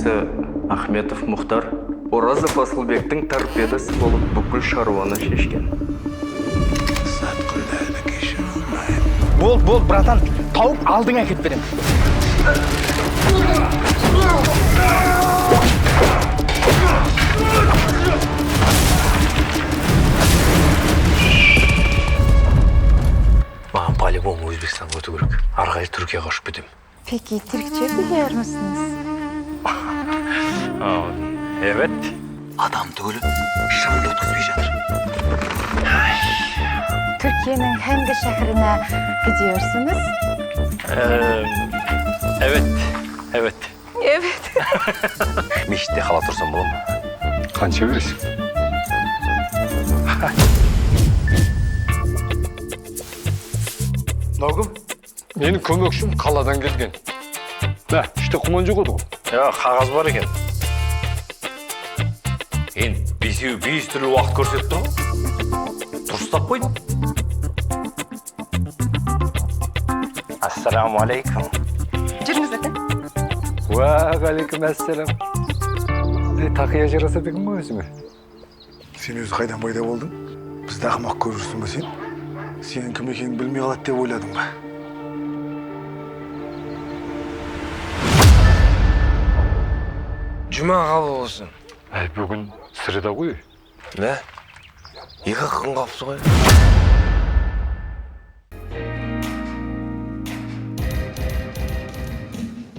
әкесі Ахметов Мұхтар Оразов Асылбектің торпедасы болып бүкіл шаруаны шешкен. Бол, братан, тауып алдың әкет берем. Маған по-любому Өзбекстанға өту керек. Ары қарай Түркияға ұшып кетемін. Peki Türkçe biliyor musunuz? Evet. Адам түгілі шырынды өткізбей жатыр. Türkiye'nin hangi şehrine gidiyorsunuz? Evet. Evet. Мешітте қала тұрсам бола ма? Қанша бересің? Нағым? Менің көмекшім қаладан келген. Да, іште құман жоқ еді ғой. Қағаз бар екен. Енді бесеу бес түрлі уақыт көрсетіп тұр ғой. Дұрыстап қойдым. Ассаламу алейкум. Жүріңіз ата. Уағалейкум ассалам. Тақия жараса деген ма өзіме? Сен өзі қайдан пайда болдың? Бізді ақымақ көрірсің бе сен? Сенің кім екенін білмей қалады деп ойладың ба? Жұма қабыл болсын. Бүгін среда ғой. Не? Екі күн қапсы ғой.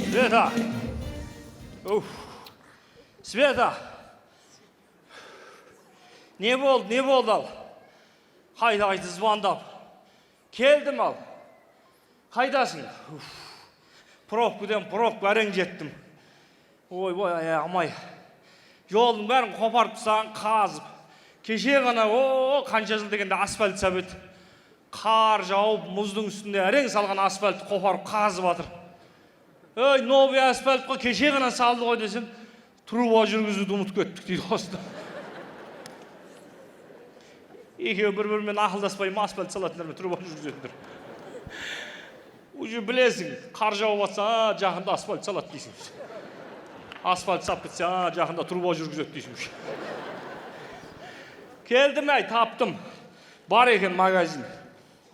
Света! Света! Не болды ал? Қайда звондап? Келдім ал. Қайдасың? Пробкадан әрең жеттім. Ой, амай. Жолдың бәрін қопарып тастаған, қазып. Кеше ғана қанша жыл дегенде асфальт сап еді. Қар жауып, мұздың үстінде әрең салған асфальтты қопарып қазып жатыр. Ой, новый асфальтқа кеше ғана салды ғой десем, труба жүргізуді ұмытып кеттік дейді осында. Екеуі бір-бірімен ақылдаспай асфальт салатындар мен труба жүргізетіндер. Уже білесің, қар жауып жатса, жақында асфальт салат дейсің. Асфальт сап кетсе, жақында труба жүргізет дейсің. Келдім таптым. Бар екен магазин.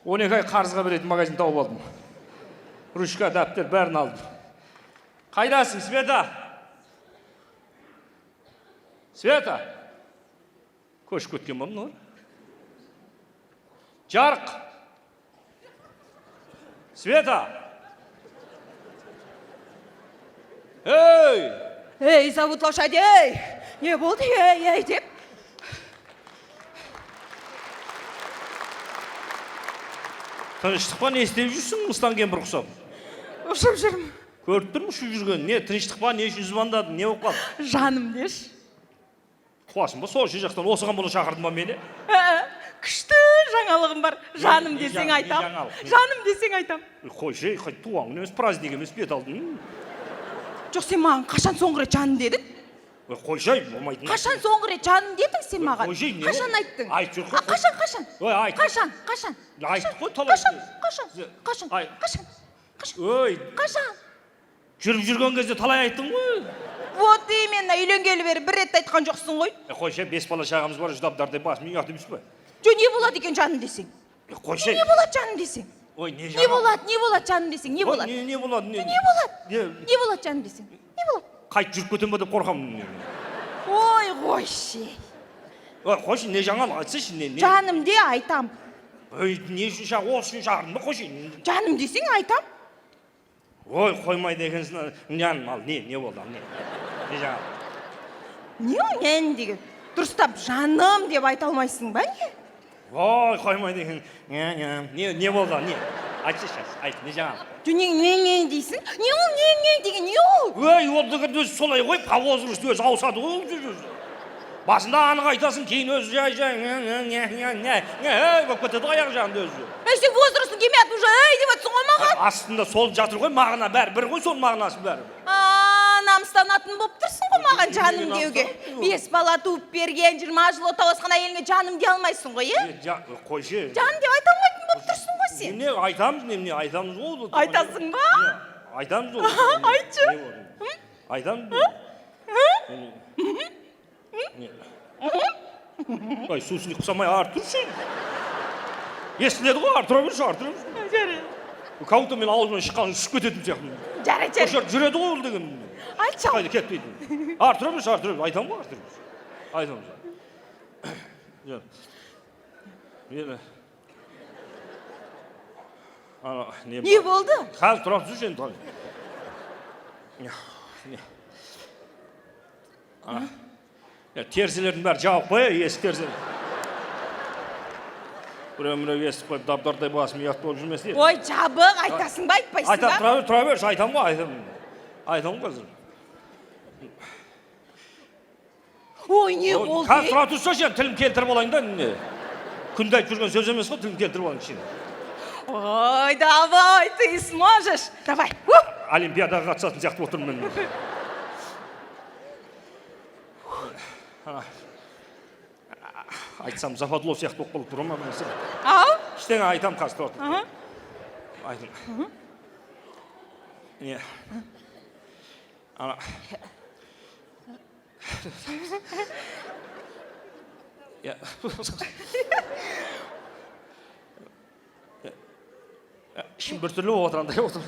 12 ай қарызға беретін магазин тауып алдым. Ручка, дәптер бәрін алдым. Қайдасың, Света? Света? Көшіп кеткен ба мұны? Жарық! Света! Ей, зовут лошадей! Не болды, ей, деп. Тыныштық па, не істеп жүрсің, мұстан кемпір құсап? Ұшып жүрмін. Көріп тұрмын, ұшып жүрген. Не, тыныштық па, не үшін звондадың, не болып қалды? Жаным деш. Қуасың ба, сол жақтан осыған бұны шақырдың ба мені? Күшті жаңалығым бар. Жаным десең айтам. Жаным десең айтам. Қойшы, туаң емес, праздник емес, бет алдың. Жоқ, сен маған қашан соңғы рет жаным дедің? Қойшай, болмайтын. Қашан соңғы рет жаным дедің сен маған? Қашан айттың? Айт жүр. Қашан? Айт. Қашан? Айт қой, талай. Қашан? Жүріп жүрген кезде талай айттың ғой. Вот именно, үйленгелі бері бір рет айтқан жоқсың ғой. Қойшай, 5 бала шағамыз бар, жұдапдардай басым, ұят емес пе? Жо, не болады екен жаным десең? Қойшай. Не болады жаным десең? Ой, не болады жаным десең? Не болады? Не болады? Не болады жаным десең? Не болады? Қайт жүріп кетем ба деп қорқамын. Ой, қойшы. Қойшы, не жаңалық айтсайшы, не? Жаным де айтам. Ой, не үшін осы үшін шақырдың ба, қойшы? Жаным десең айтам. Ой, қоймайды екенсің. Жаным ал, не болды, не жаңалық? Не деген? Дұрыстап жаным деп айта алмайсың ба, не? Ой, қоймайды екен. Не болды, не? Айтсайшы, айт, не жаңалық? Не дейсің? Не деген, не ол? Ой, ол деген өзі солай ғой, павозырыс өзі ауысады ғой. Басында анық айтасың, кейін өзі жай, болып кетеді аяқ жағында өзі. Сен возрастың келмейді, уже деп атсың ғой маған? Астында сол жатыр ғой, мағына бәрі бір ғой, сол мағынасы бәрі. Намыстанатын болып тұрсың ғой маған жаным деуге. 5 бала туып берген, 20 жыл ота осқан әйеліңе жаным де алмайсың ғой, е? Қойшы. Жаным деп айта алмайтын болып тұрсың ғой сен. Не айтамыз, не айтамыз ғой. Айтасың ба? Айтамыз ғой. Айтшы. Айтамыз. Ай, сусын ұқсамай артыршы. Естіледі ғой, артыра берші, артыра берші. Жарайды. Кауты мен аузынан шыққанын түсіп кететін сияқты. Жарайды, Осы жарайды. жүреді ғой ол деген. Айтшы. Қайда кетпейді. Артыра берші, артыра берші. Айтам ғой, артыра берші. Айтам. Мені... Не болды? Қазір тұрап жүрші енді. Терзелердің бәрі жауып қой, есік терзелер. Біреу есік қойып, дап-дардай басым ұят болып жүрмес дейді. Ой, жабық, айтасың ба, айтпайсың ба? Айтам, тұра берші, айтам ғой, айтам қазір. Ой, не болды? Қазір тұра тұрса сен, тілім келтіріп олайын да. Күнде айтып жүрген сөз емес қой, тілім келтіріп олайын кішкене. Ой, давай, ты сможешь. Давай. Олимпиадаға қатысатын сияқты отырмын мен. Айтсам Западлов сияқты болып қалып тұра ма білмесем. Ау? Ештеңе айтам қазір тұра тұр. Айтам. Не? Ана. Ішім бір түрлі болып отырғандай отыр.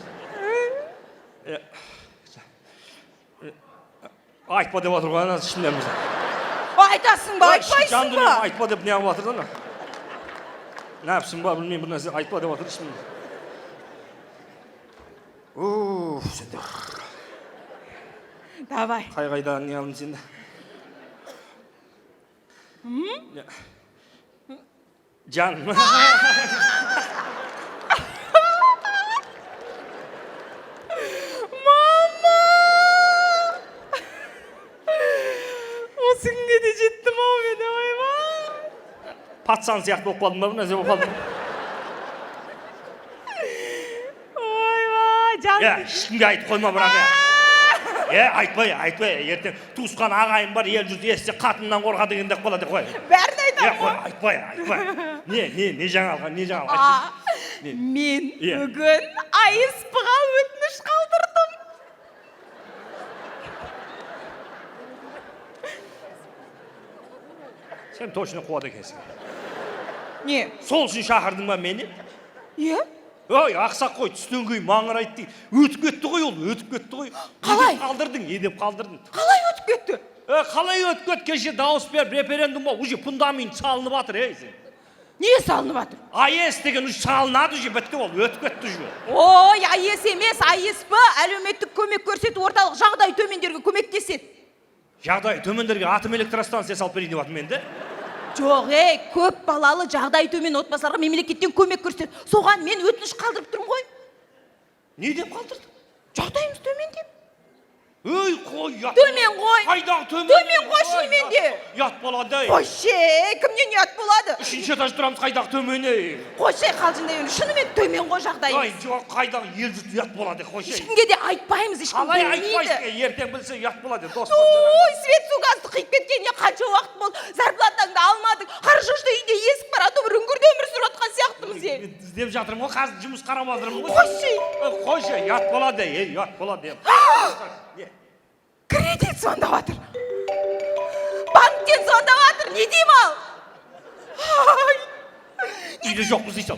Айтпа деп отыр ғой, ішімден біз. Айтасың ба, айтпайсың ба? Айтпа деп не алып отыр да. Нәпсім ба, білмеймін бір нәрсе, айтпа деп отыр ішімден. Давай. Қай-қайдан не алдың сен де? Жаным. Осы күнге де жеттім ау мен, ойбай. Патсан сияқты болып қалдым ба, бір нәрсе болып қалдым. Ойбай, жаным. Ешкімге айтып қойма бірақ. Айтпай, ертең туысқан ағайын бар, ел жұрт естісе қатыннан қорқа дегенде болады қой. Бәрін айтам ғой. Айтпай. Не жаңалған? Мен бүгін АСП-ға өтініш қалдырдым. Сен точно қуады екенсің. Не? Сол үшін шақырдың ба мені? Е? Ой, ақсақ қой, түстен кейін маңырайды дейді. Өтіп кетті ғой ол, өтіп кетті ғой. Қалай? Едеп қалдырдың. Қалай өтіп кетті? Қалай өтіп кетті? Кеше дауыс беріп референдум бол, уже фундамент салынып жатыр, сен. Не салынып жатыр? АЕС деген уже салынады, уже бітті ол, өтіп кетті уже. Ой, АЕС емес, АСП әлеуметтік көмек көрсету орталық жағдай төмендерге көмектеседі. Жағдай төмендерге атом электростанция салып берейін деп жатырмын енді. Жоқ, көп балалы жағдай төмен отбасыларға мемлекеттен көмек көрсетеді. Соған мен өтініш қалдырып тұрмын ғой. Не деп қалдырдың? Жағдайымыз төмен деп. Ой, қой, ят. Төмен ғой. Қайдағы төмен? Төмен ғой шынымен де. Ят болады. Қойшы, кімнен ұят болады? Үшінші этаж тұрамыз, қайдағы төмен? Қойшы, қалжыңдай өңі, шынымен төмен ғой жағдайымыз. Ой, жоқ, қайдағы ел жұрт ұят болады, қойшы. Ешкімге де айтпаймыз, ешкім Қалай білмейді. айтпайсың, ертең білсе ұят болады, дос. Ой, свет су газды қиып кеткеніне қанша уақыт болды, зарплатаңды алмадың, қаржышты үйде есік бар, бір үңгірде өмір сүріп отқан сияқтымыз е. Іздеп жатырмын ғой, қазір жұмыс қарап жатырмын ғой. Қойшы. Ұят болады, ұят болады. Кредит звондап жатыр. Банктен звондап жатыр, не деймін ал? Үйде жоқпыз дей сал.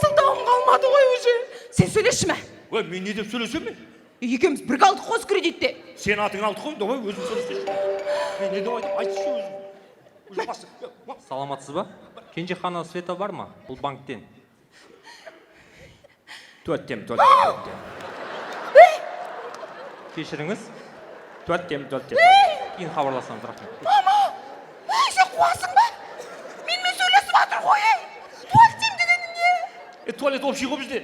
Сылтауым қалмады ғой уже. Сен сөйлеші ме? Ой, мен не деп сөйлесем мен? Екеуміз бірге алдық қос кредитте. Сен атың алды ғой, давай өзің сөйлесеші. Мен не деп айтшы өзің. Саламатсыз ба? Кенжехана Света бар ма? Бұл банктен. Төттем. Кешіріңіз. Төттем. Кейін хабарласамыз, рахмет. Мама, сен қуасың ба? Менімен сөйлесіп жатыр ғой, туалеттем дегенің не? Туалет общий ғой бізде.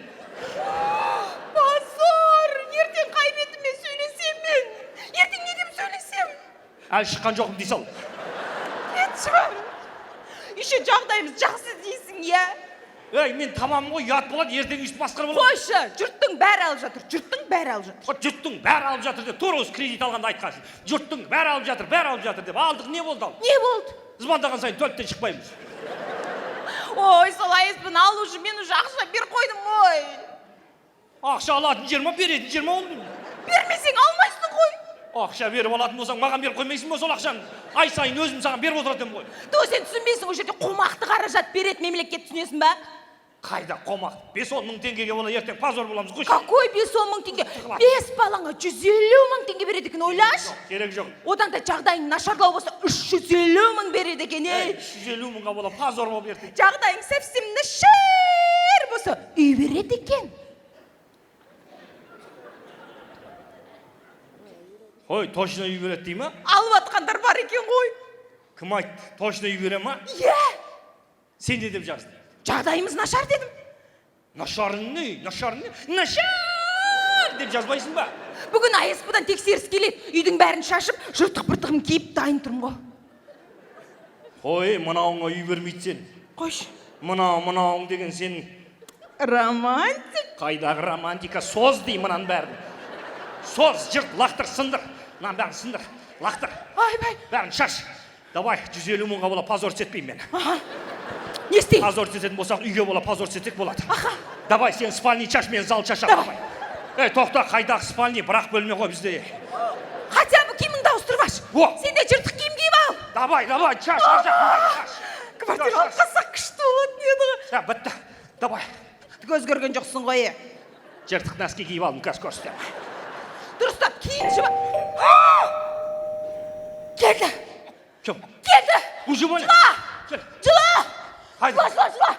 Позор, ертең қай бетіммен сөйлесем мен? Ертең не деп сөйлесем? Әлі шыққан жоқым дей сал. Кетші бар. Еще жағдайымыз жақсы дейсің, е? Ей, мен тамам ғой, ұят болады, ертең үйсі басқар болады. Қойшы, жұрттың бәрі алып жатыр, Жұрттың бәрі алып жатыр деп, тура осы кредит алғанда айтқансың. Жұрттың бәрі алып жатыр деп, алдық не болды ал? Не болды? Звондаған сайын төлттен шықпаймыз. Ой, сол АСП-ны алу үшін мен уже ақша бер қойдым ғой. Ақша алатын жер ма, беретін жер ма ол? Бермесең алмайсың ғой. Ақша беріп алатын болсаң, маған беріп қоймайсың ба сол ақшаны? Ай сайын өзім саған беріп отыратым ғой. То сен түсінбейсің, ол жерде қомақты қаражат береді мемлекет, түсінесің ба? Қайда қомақ? 5-10 мың теңгеге бола ертең позор боламыз. Қойшы. Какой 5-10 мың теңге? 5 балаңа 150 мың теңге береді екен, ойлашы. Керек жоқ. Одан да жағдайың нашарлау болса 350 мың береді екен, ей. 350 мыңға бола позор болып ертең. Жағдайың совсем нашар болса үй береді екен. Ой, точно үй береді дей ма? Алып атқандар бар екен ғой. Кім айтты? Точно үй бере ма? Иә. Сен не деп жаздың? Жағдайымыз нашар дедім. Нашар не? Нашар деп жазбайсың ба? Бүгін АСП-дан тексеріс келеді. Үйдің бәрін шашып, жыртық-пыртығын киіп дайын тұрмын ғой. Ой, мынауыңа үй бермейді сен. Қойшы. Мынауың деген сен Романтик. қайдағы романтика? Соз дей мұнан бәрін. Соз, жырт, лақтыр, сындыр. Мынан бәрін сындыр, лақтыр. Айбай. Бәрін шаш. Давай, 150 мыңға бола позор сетпеймін мен. Не істейін? Позор сететін болсақ, үйге бола позор сетек болады. Давай, сен спальный шаш, мен зал шашам. Давай. Тоқта, қайдағы спальный, бірақ бөлме ғой бізде. Хотя бы киіміңді ауыстырып аш. Сен де жыртық киім киіп ал. Давай, шаш, шаш. Квартира алқасақ күшті болады еді ғой. Бітті, давай. Өзгерген жоқсың ғой. Жыртық нәски киіп алдым, қазір көрсетем. Дұрыстап киінші ба. Келді. Кім? Келді. Уже боле. Жыла. Haydi. Жыла.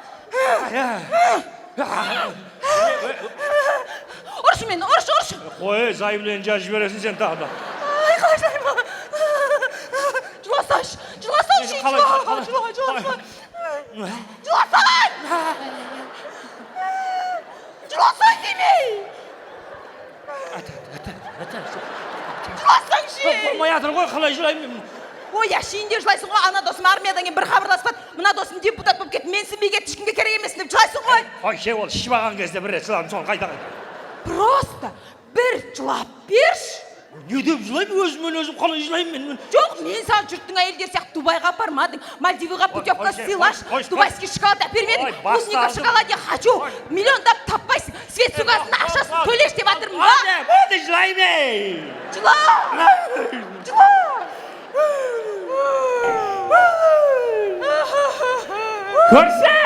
Ұршы мені, ұршы. Қой, заявление жазып жібересің сен тағы да. Ай, қалайма. Жыласайшы. Жыласай демей. Жыласаңшы. Болмай жатыр ғой, қалай жылаймын? Ой, әшейінде жылайсың ғой, ана досым армиядан кейін бір хабарласпады. Мына досым депутат болып кетті, мен сінбей кетті, ешкімге керек емес деп жылайсың ғой. Ой, ше, ол шибаған кезде бір рет жыладым, соны қайта. Просто бір жылап берші. Не деп жылаймын, өзім қалай жылаймын мен? Жоқ, мен саған жұрттың әйелдер сияқты Дубайға апармадың, Мальдиваға путевка сыйлаш, дубайский шоколад әпермедің, клубника шоколад я хочу, миллиондап таппайсың, свет сугасын ақшасын төлеш деп жатырмын ба? Оны жылаймын. Жыла. Көрсе!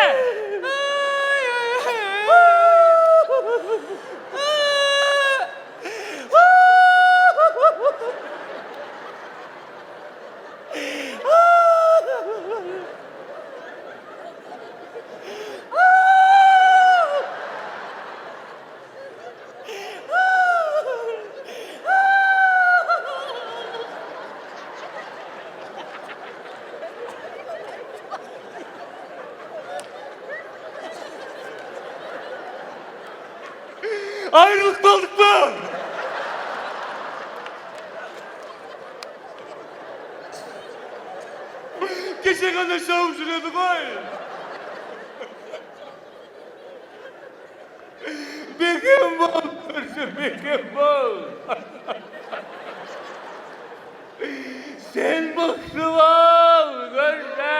Ayrılık kaldık mı? Geçen kadar şahım şurada koy. Bekim bol, bekim bol. Sen bıktın ol, görse.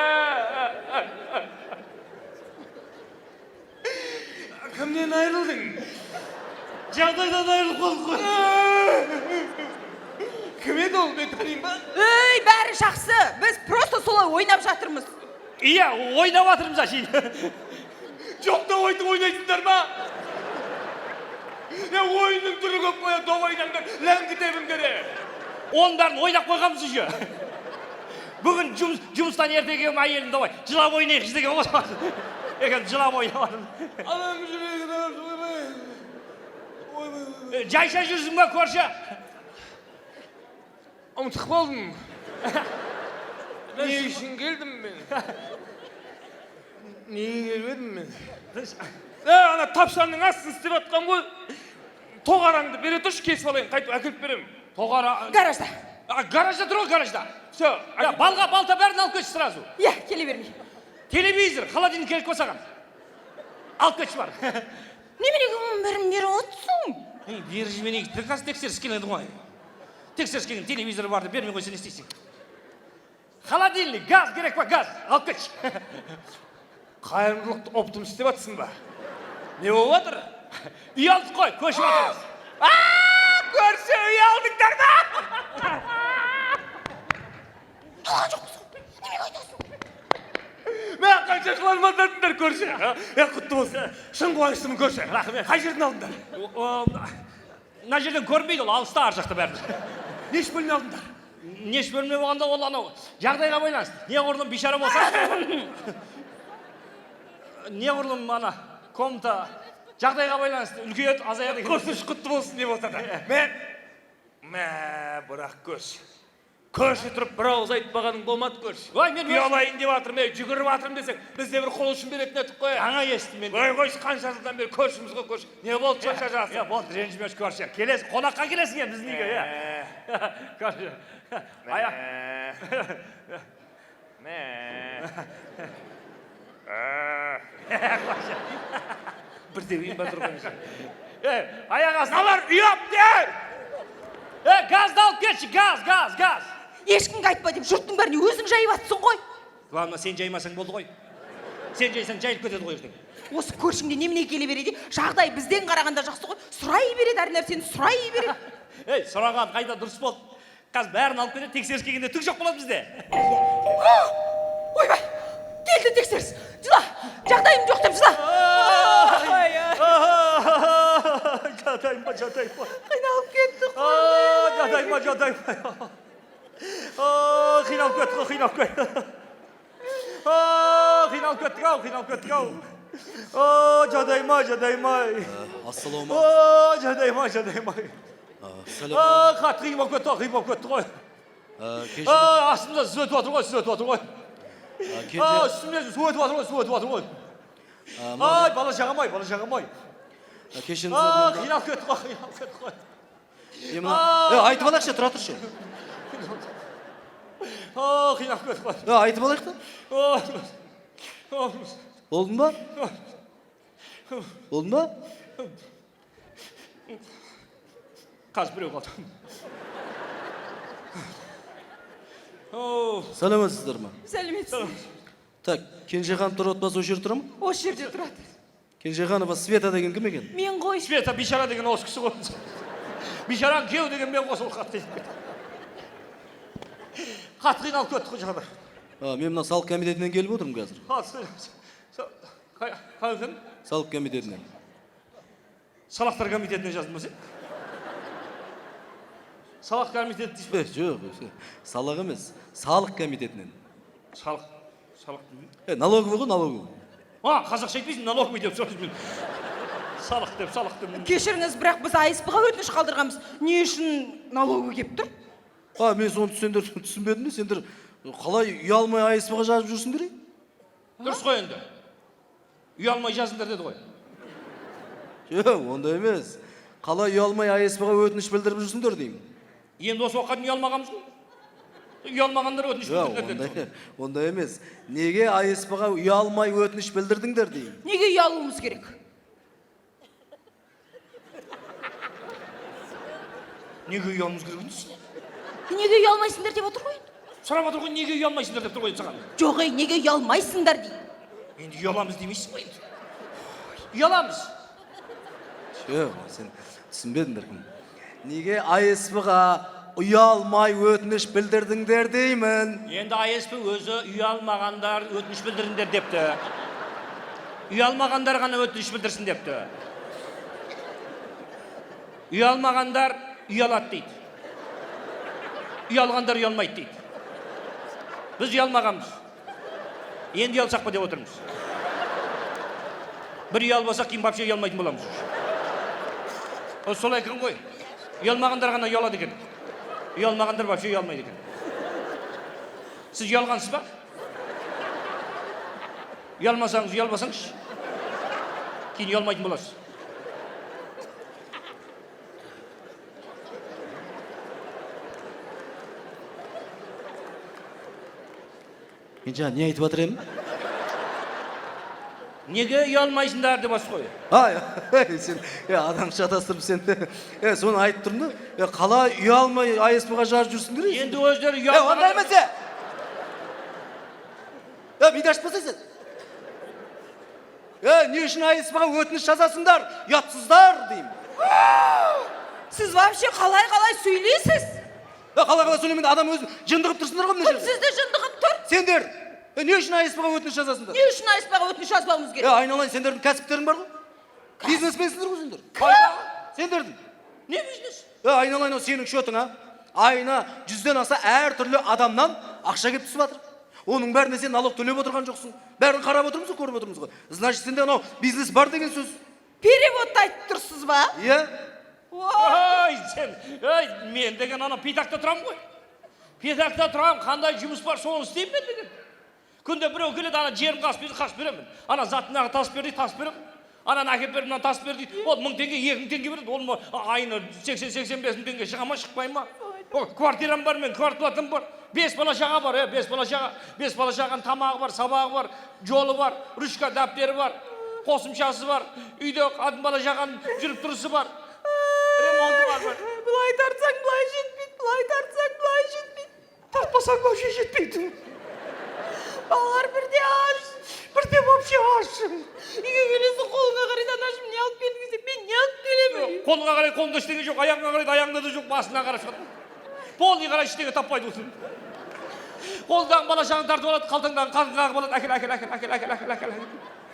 Kimden ayrıldın? Жағдайдан айырылып қалдық қой. Кім еді ол, мен танимын ба? Ей, бәрі жақсы. Біз просто солай ойнап жатырмыз. Иә, ойнап жатырмыз әшейін. Жоқта ойнайсыңдар ма? Ойынның түрі көп қоя, доп ойнаңдар, ләңгі тебіңдер. Оның бәрін ойнап қойғанбыз уже. Бүгін жұмыстан ерте келген әйелім давай, жылап ойнайықшы деген болмас. Екен жылап ойнап жатырмыз. Адам жүрегін ойбай. Жайша жүрсің ба, көрші? Ұмытып қалдым. Не үшін келдім мен? Неге келмедім мен? Ана тапшанның астын істеп атқан ғой. Тоғараңды бере тұршы, кесіп алайын, қайтып әкеліп беремін. Тоғара... Гаражда. Гаражда тұр ғой, гаражда. Все. Балға балта бәрін алып кетші сразу. Иә, келе бермей. Телевизор, холодильник керек болса саған. Алып кетші бар. Неменеге оның бәрін беріп отырсың? Бері жібенеге приказ тексеріс келеді ғой. Тексеріс келген телевизор барды, бермей қойса не істейсің? Холодильник, газ керек па, газ, алып кетші. Қайырымдылықты оптым істеп атсың ба? Не болып жатыр? Үй алдық қой, көшіп жатырмыз. Көрші үй алдыңдар да! алматадыңдар көрші. Құтты болсын. Шын қуаныштымын көрші. Рахмет. Қай жерден алдыңдар? Мына жерден көрмейді, ол алыста ар жақта бәрі. Неш бөлме алдыңдар? Неш бөлме болғанда ол анау жағдайға байланысты. Не құрылым бишара болса. Не құрылым ана комната жағдайға байланысты. Үлкейеді, азаяды. Көрсіш құтты болсын деп отырды. Бірақ көрші. Көрші тұрып бір ауыз айтпағаның болмады көрші. Ой, мен ұялайын деп жатырмын, жүгіріп жатырмын десең, бізде бір қол ұшын беретін едік қой. Аңа естім мен. Ой, қойшы, қанша жылдан бері көршіміз ғой көрші. Не болды шаша жасың? Болды, ренжімеш көрші. Келесің, қонаққа келесің е, біздің үйге, көрші. Аяқ. Бірде үйін ба тұрған үшін. Аяқ астын. Алар ұяп дер! Газды алып кетші, газ. Ешкімге айтпа деп жұрттың бәріне өзің жайып атсың ғой. Главное, сен жаймасаң болды ғой. Сен жайсаң жайылып кетеді ғой ертең. Осы көршіңде немене келе береді? Жағдай бізден қарағанда жақсы ғой. Сұрай береді, әр нәрсені сұрай береді. Сұраған қайда дұрыс болды. Қазір бәрін алып кетеді, тексеріс келгенде түк жоқ болады бізде. Ойбай, келді тексеріс. Жыла, жағдайым жоқ деп жыла. Жадайма. Қиналып кетті. Жадайма. Қиналып кеттік ау. Жадайма. Ассалаумағалейкум. Жадайма. Сәлем. Қат қиып кетті ғой. Астымда сіз өтіп отыр ғой. Үстімде сіз өтіп отыр ғой. Бала жағамай. Кешіріңіз. Қиналып кетті ғой. Айтып алайықшы, тұра тұршы. Қиналып кетті ғой. Айтып алайық та. Болдың ба? Қазір біреу қалды. Сәлеметсіздер ма? Сәлеметсіз. Так, Кенжехан отбасы осы жерде тұра ма? Осы жерде тұрады. Кенжеханова Света деген кім екен? Мен ғой. Света бишара деген осы кісі ғой. Бишараң кеу деген мен қосыл қатты етіп кетті. Қатты қиналып кетті ғой жағдай. Мен мына салық комитетінен келіп отырмын қазір. Қай кім? Салық комитетінен. Салақтар комитетіне жаздым ба сен? Салық комитеті дейсің бе? Жоқ, салық емес, салық комитетінен. Салық. Налоговый ғой, налоговый. Қазақша айтпайсың, налоговый деп сұрайсың. Салық деп. Кешіріңіз, бірақ біз АСП-ға өтініш қалдырғанбыз. Не үшін налоговый кеп тұр? Мен соны сендер түсінбедім, сендер қалай ұялмай АСП-ға жазып жүрсіңдер? Дұрыс қой енді. Ұялмай жазыңдар деді ғой. Жоқ, онда емес. Қалай ұялмай АСП-ға өтініш білдіріп жүрсіңдер деймін. Енді осы уақытқа ұялмағанбыз ғой. Ұялмағандар өтініш білдірдіңдер деді. Онда емес. Неге АСП-ға ұялмай өтініш білдірдіңдер деймін. Неге ұялуымыз керек? Неге ұялмыз керек дейсің? Неге ұялмайсыңдар деп отыр ғой? Сұрап отыр ғой, неге ұялмайсыңдар деп тұр ғой саған. Жоқ, неге ұялмайсыңдар дейді. Енді ұяламыз демейсің ғой енді. Ұяламыз. Жоқ, сен түсінбедіңдер кім. Неге АСП-ға ұялмай өтініш білдірдіңдер деймін. Енді АСП өзі ұялмағандар өтініш білдіріңдер депті. Ұялмағандар ғана өтініш білдірсін депті. Ұялмағандар ұялады дейді. Ұялғандар ұялмайды дейді. Біз ұялмағанбыз. Енді ұялсақ па деп отырмыз. Бір ұялбасақ, кейін вообще ұялмайтын боламыз. Солай екен ғой. Ұялмағандар ғана ұялады екен. Ұялмағандар вообще ұялмайды екен. Сіз ұялғансыз ба? Ұялбасаңыз. Кейін ұялмайтын боласыз. Мен жаңа не айтып жатыр едім? Неге ұялмайсыңдар деп бас қой. Сен адамша атастырып сен. Соны айтып тұрмын да. Қалай ұялмай АСП-ға жазып жүрсіңдер? Енді өздері ұялмаған. Онда емес. Биді ашпасай сен. Не үшін АСП-ға өтініш жазасыңдар? Ұятсыздар деймін. Сіз вообще қалай сөйлейсіз? Қалай сөйлемейді, адам өзін жындығып тұрсыңдар ғой мына жерде. Кім сізді жындығып тұр? Сендер. Не үшін АСП-ға өтініш жазасыңдар? Не үшін АСП-ға өтініш жазбауымыз керек? Айналайын, сендердің кәсіптерің бар ғой? Бизнесменсіңдер ғой сендер. Сендердің. Не бизнес? Айналайын, сенің шотың, айына 100-ден аса әр түрлі адамнан ақша кеп түсіп жатыр. Оның бәріне сен налог төлеп отырған жоқсың. Бәрін қарап отырмыз ғой, көріп отырмыз ғой. Значит, сенде анау бизнес бар деген сөз. Перевод айтып тұрсыз ба? Иә? Ой, сен, мен деген ана питакта тұрам ғой. Питакта тұрам, қандай жұмыс бар, соны істеймін мен деген. Күнде біреу келеді, ана жерім қасып беремін. Ана затынағы тас бер дейді, тас беремін. Ананы әкеп беріп, тас бер дейді. Ол 1000 теңге, 2000 теңге береді. Ол айына 80-85 теңге шыға ма, шықпай ма? Квартирам бар, мен квартплатам бар. 5 бала шаға бар, 5 бала шаға. 5 бала шағаның тамағы бар, сабағы бар, жолы бар, ручка дәптері бар, қосымшасы бар. Үйде қатын бала шағаның жүріп тұрысы бар. Ремонты бар. Бұлай тартсаң, бұлай жетпейді, бұлай тартсаң, бұлай жетпейді. Тартпасаң вообще жетпейді. Балалар бірде аш, бірде вообще аш. Үйге келесің, қолыңа қарайды, анашым не алып келдің десе, мен не алып келемін? Қолыңа қарай қолыңда ештеңе жоқ, аяғыңа қарайды, аяғыңда да жоқ, басына қарай шығады. Полный қарай ештеңе таппайды осы. Қолыңдағы бала шағын тартып алады, қалтаңдағы қатын қағып алады, әкел.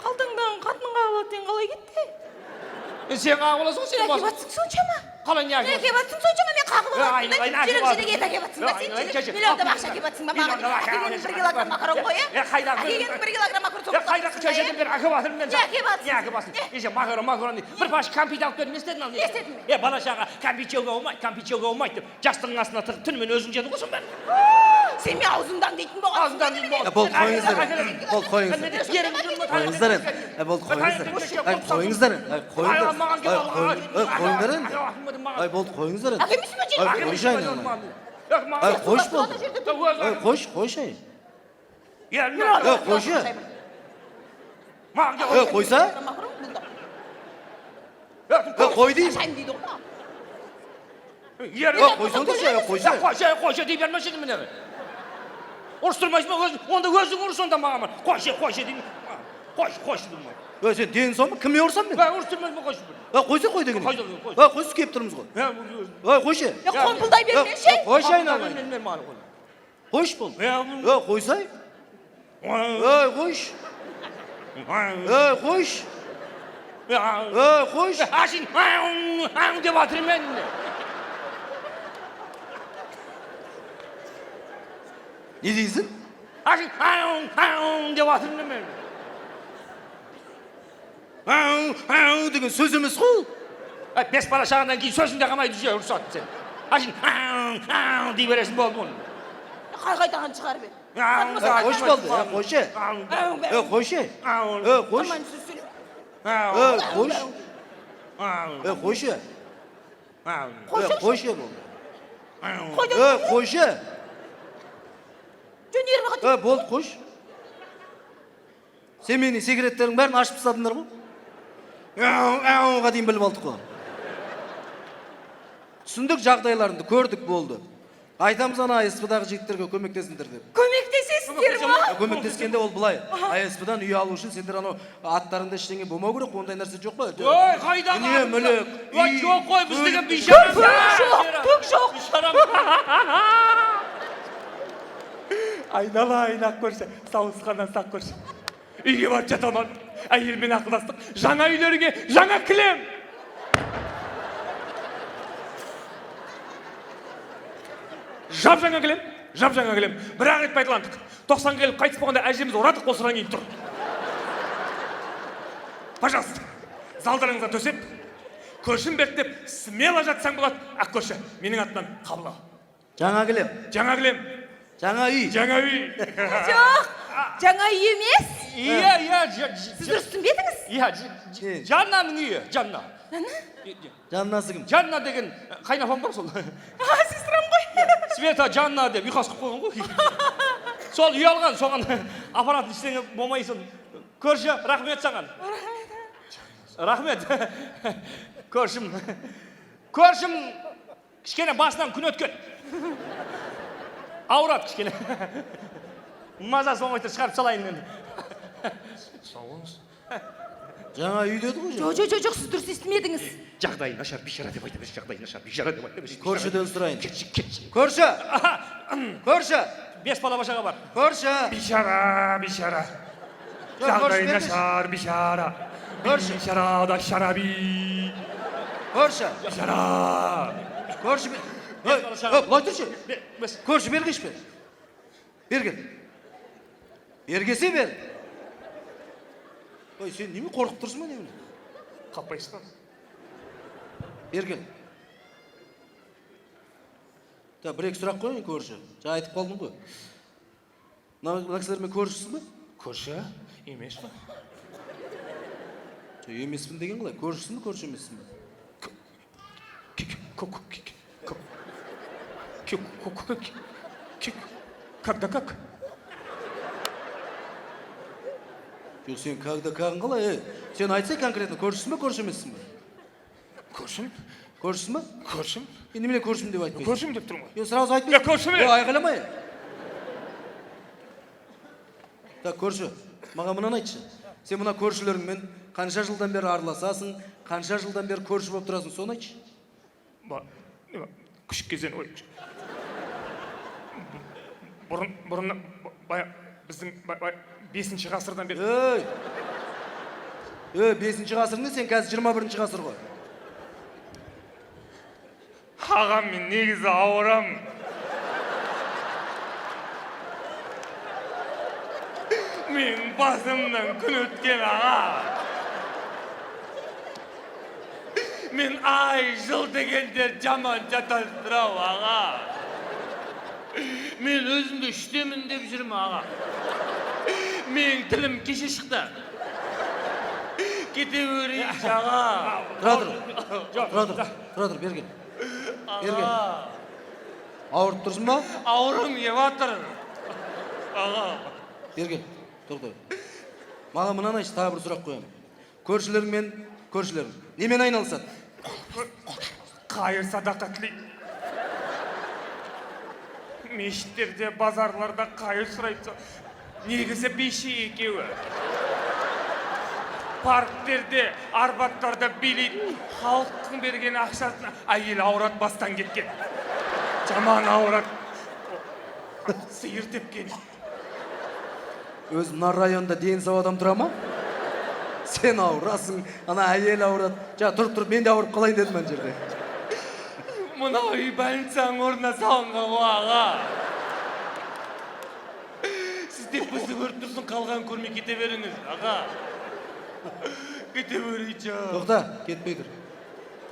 Қалтаңдағы қатын қағып алады, сен қалай кетті? Сен қағып аласың, сен Не әкеватсың соншама? Қалай не Не әкеватсың соншама? Мен қағып алатындай. Жерің ет әкеватсың ба? Сен миллиондап ақша әкеватсың ба? Маған әкелгенің 1 килограмм макарон ғой, әкелгенің 1 килограмм макарон соғып қайда шешеден бері әкеватырмын мен. Не әкеватсың? Еше макарон бір паш кәмпит алып келдім, естедің ал не? Естедім мен. Бала шаға кәмпит жеуге болмайды деп жастығың астына тығып түнімен өзің жедің ғой сонда. Сен мен аузыңдан дейтін болған. Аузыңдан дейтін болған. Болды, қойыңыздар. Болды, қойыңыздар. Қойыңыздар енді. Болды, қойыңыздар. Қойыңыздар енді. Болды, қойыңыздар енді. Әкемісі ме жедің? Қойшы айналайын. Қойш болды. Қойш ай. Қойшы. Қойса? Қой деймін. Шайым дейді ғой. Қойсын тұршы, қойшы. Қойшы дей бермеші едім мен. Ұрыстырмайсың ба өзің? Онда өзің ұрыс онда маған. Қойшы деймін. Қойшы деймін. Сен дені сон ба? Кімге ұрсам мен? Ұрыстырмайсың ба қойшы? Қойса қой деген. Қойсы кеп тұрмыз ғой. Қойшы. Қомпылдай бермеші. Қойшы айналайын. Қойш бол. Қойсай. Қойш. Қойш. Қойш. Ашын деп атырым мен. Не дейсің? Ашын деп атырым мен. Деген сөз емес қой. 5 бала шағаннан кейін сөзінде қамайды жүре ұрсады сен. Ашын дей бересің болды оны. Қайдаған шығар бе? Қойш болды, қойшы. Қойшы. Қойш. Қойш. Қойшы. Қойшы болды. Қойшы. Жөнеріп қатын. Болды, қойш. Сен менің секреттерің бәрін ашып тастадыңдар ғой. Ға дейін біліп алдық қой. Түсіндік, жағдайларыңды көрдік, болды. Айтамыз ана АСП-дағы жігіттерге көмектесіңдер деп. Көмектесесіздер ма? Көмектескенде ол былай. АСП-дан үй алу үшін сендер анау аттарында ештеңе болмау керек, ондай нәрсе жоқ па? Ой, қайдағы? Не, мүлік. Жоқ қой, біз деген бейшарамыз. Түк жоқ. Айналайын ақ көрші, сауысқаннан сақ көрші. Үйге барып жата алмадым. Әйелмен ақылдастық. Жаңа үйлерге жаңа кілем. Жап-жаңа кілем. Бірақ рет пайдаландық. 90 келіп қайтыс болғанда әжеміз орадық осыдан кейін тұр. Пожалуйста, залдарыңызға төсеп, көршім бектеп, смело жатсаң болады. Ақ көрші, менің атынан қабыл ал. Жаңа кілем. Жаңа үй. Жоқ, жаңа үй емес. Иә. Сіз дұрыстың бедіңіз? Иә, Жаннаның үйі, Жанна. Жаннасы кім? Жанна деген қайнапам бар сол. Сестрам ғой. Света Жанна деп ұйқас қып қойған ғой. Сол үй алған, соған аппаратын іштеңе болмайсын. Көрші, рахмет саған. Рахмет. Көршім, кішкене басынан күн өткен. Ауырат кішкене. Мазасы болмайды, шығарып салайын мен. Жаңа үй деді ғой. Жоқ, сіз дұрыс естімедіңіз. Жағдайы нашар, бейшара деп айта берші, жағдайы нашар, бейшара деп айта берші. Көршіден сұрайын. Көрші. 5 бала башаға бар. Көрші. Бишара, бишара. Жоқ, көрші Жағдай бергеш. нашар, бишара. Көрші. Бишара да шараби. Көрші. Бишара. Көрші. Бұлай тұршы. Көрші бергеш бер. Берген. Бергесе бер. Ой, сен неме қорқып тұрсың ба неме? Қапайсың. Берген. Та бір-екі сұрақ қойын көрші. Жаңа айтып қалдым ғой. Мына кісілермен көршісің ба? Көрші емес па? Емеспін деген қалай? Көршісің ба, көрші емессің ба? Когда как? Жоқ, сен когда кағын қалай? Сен айтсай конкретно көршісің ба, көрші емессің ба? Көршім? Көршісің ба? Көршім? Немене көршім деп айтпайсың? Көршім деп тұрмын ғой. Сразу айтпайсың. Я көршім е! Айқайламай. Так, көрші, маған мынаны айтшы. Сен мына көршілеріңмен қанша жылдан бері араласасың, қанша жылдан бері көрші болып тұрасың, соны айтшы. Күшік кезен, ой. Бұрын, біздің 5-ші ғасырдан бері. 5-ші ғасырында сен қазір 21-ші ғасыр ғой. Ағам, мен негізі ауырам. Мен басымнан күн өткен аға. Мен ай, жыл дегендер жаман жатастырау аға. Мен өзімді үштемін деп жүрмін аға. Мен тілім кеше шықты. Кете өрейші аға. Тұра тұр, берген. Ауырып тұрсың ба? Ауырым еватыр. Аға. Берген, тұр. Маған мынаны айтшы, тағы бір сұрақ қоямын. Көршілеріңмен, немен айналысады? Қайыр садақа тілейді. Мешіттерде, базарларда қайыр сұрайды. Негізі беші екеуі. Парктерде, арбаттарда билейді. Халықтың берген ақшасына әйел ауырат бастан кеткен. Жаман ауырат. Сиыр тепкен. Өз мына районда дені сау адам тұра ма? Сен ауырасың, ана әйел ауырат. Жа, тұрып, мен де ауырып қалайын дедім мен жерде. Мұна үй больницаның орнына салынған ғой аға. Сіз тек бізді көріп тұрсын, қалған көрмей кете беріңіз, аға. Кете берейді. Тоқта, кетпей тұр.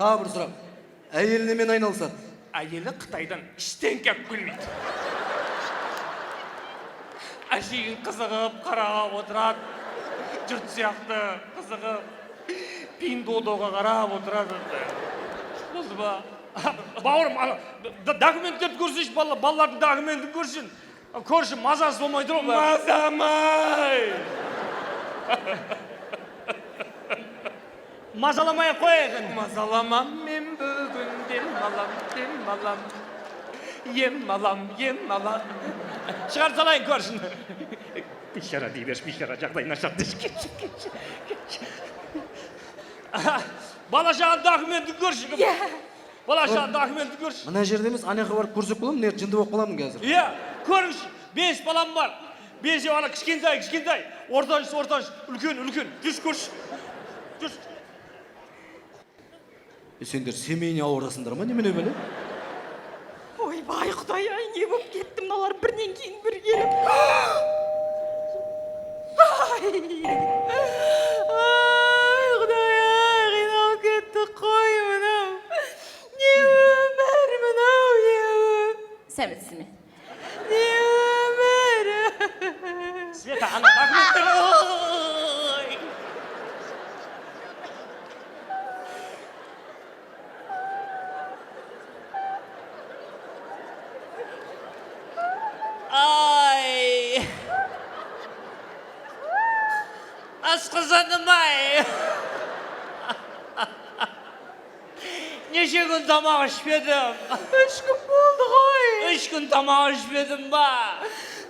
Тағы бір сұрақ. Әйел немен айналысады? Әйелі Қытайдан іштен кәп келмейді. Әшейін қызығып, қарағап отырады. Жұрт сияқты қызығып, пиндодоға қарап отырады. Болды ба? Бауырым, документтерді көрсейші, балалардың документін көрсін. Көрші, мазасы болмайды ғой. Мазамай! Мазаламай қояйын. Мазаламам мен бүгін демалам. Ем алам. Шығар салайын көршін. Бишара дей берші, бишара жағдай нашар деші. Балашаған документін көрші. Балашаған документін көрші. Мына жерде емес, анаяққа барып көрсек боламын, не жынды болып қаламын қазір. Иә, көріңші, 5 балам бар. 5 ана кішкентай. Ортаншы, үлкен. Жүз көрші. Жүз. Сендер семейіне ауырасыңдар ма, немене бәле? Ой, бай құдай ай, не болып кетті мыналар бірінен кейін бір келіп. Ай, құдай ай, қиналып кетті, қой мынау. Не өмір мынау, не өмір. Сәметсіз ме? Не өмір. Света, ана документтер. Ay. Asqızanım-ay. Neçe gün tamақ ішпедім. 3 gün болды ғой. 3 gün tamақ ішпедім ба.